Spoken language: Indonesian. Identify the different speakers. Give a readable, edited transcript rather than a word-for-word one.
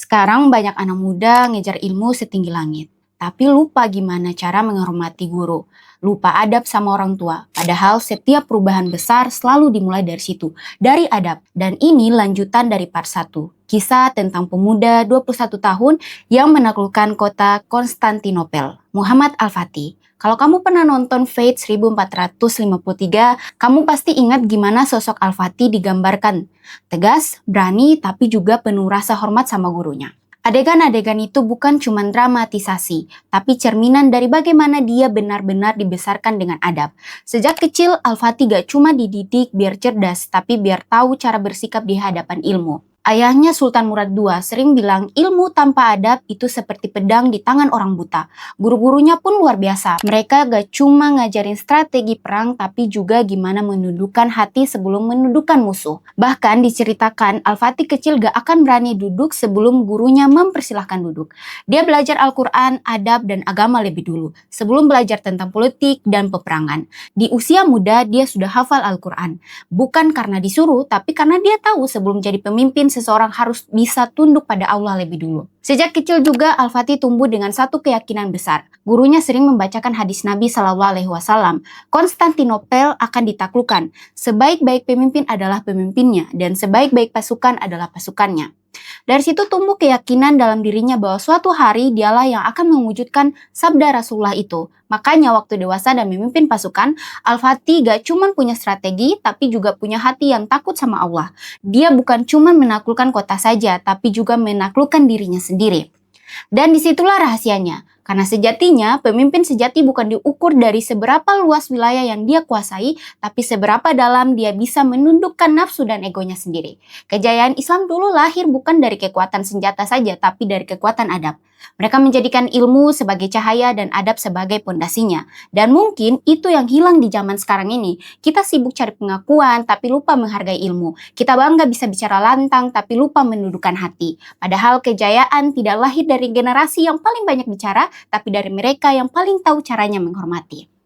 Speaker 1: Sekarang banyak anak muda ngejar ilmu setinggi langit, tapi lupa gimana cara menghormati guru. Lupa adab sama orang tua. Padahal setiap perubahan besar selalu dimulai dari situ, dari adab. Dan ini lanjutan dari part 1. Kisah tentang pemuda 21 tahun yang menaklukkan kota Konstantinopel, Muhammad Al-Fatih. Kalau kamu pernah nonton Fate 1453, kamu pasti ingat gimana sosok Al-Fatih digambarkan. Tegas, berani, tapi juga penuh rasa hormat sama gurunya. Adegan-adegan itu bukan cuma dramatisasi, tapi cerminan dari bagaimana dia benar-benar dibesarkan dengan adab. Sejak kecil, Al-Fatih gak cuma dididik biar cerdas, tapi biar tahu cara bersikap di hadapan ilmu. Ayahnya Sultan Murad II sering bilang ilmu tanpa adab itu seperti pedang di tangan orang buta. Guru-gurunya pun luar biasa. Mereka gak cuma ngajarin strategi perang, tapi juga gimana menundukkan hati sebelum menundukkan musuh. Bahkan diceritakan Al-Fatih kecil gak akan berani duduk sebelum gurunya mempersilahkan duduk. Dia belajar Al-Quran, adab, dan agama lebih dulu, sebelum belajar tentang politik dan peperangan. Di usia muda dia sudah hafal Al-Quran. Bukan karena disuruh, tapi karena dia tahu sebelum jadi pemimpin seseorang harus bisa tunduk pada Allah lebih dulu. Sejak kecil juga Al-Fatih tumbuh dengan satu keyakinan besar. Gurunya sering membacakan hadis Nabi SAW. Konstantinopel akan ditaklukkan. Sebaik-baik pemimpin adalah pemimpinnya dan sebaik-baik pasukan adalah pasukannya. Dari situ tumbuh keyakinan dalam dirinya bahwa suatu hari dialah yang akan mewujudkan sabda Rasulullah itu. Makanya waktu dewasa dan memimpin pasukan, Al-Fatih gak cuma punya strategi, tapi juga punya hati yang takut sama Allah. Dia bukan cuma menaklukkan kota saja, tapi juga menaklukkan dirinya sendiri. Dan disitulah rahasianya. Karena sejatinya, pemimpin sejati bukan diukur dari seberapa luas wilayah yang dia kuasai, tapi seberapa dalam dia bisa menundukkan nafsu dan egonya sendiri. Kejayaan Islam dulu lahir bukan dari kekuatan senjata saja, tapi dari kekuatan adab. Mereka menjadikan ilmu sebagai cahaya dan adab sebagai pondasinya. Dan mungkin itu yang hilang di zaman sekarang ini. Kita sibuk cari pengakuan, tapi lupa menghargai ilmu. Kita bangga bisa bicara lantang, tapi lupa menundukkan hati. Padahal kejayaan tidak lahir dari generasi yang paling banyak bicara, tapi dari mereka yang paling tahu caranya menghormati.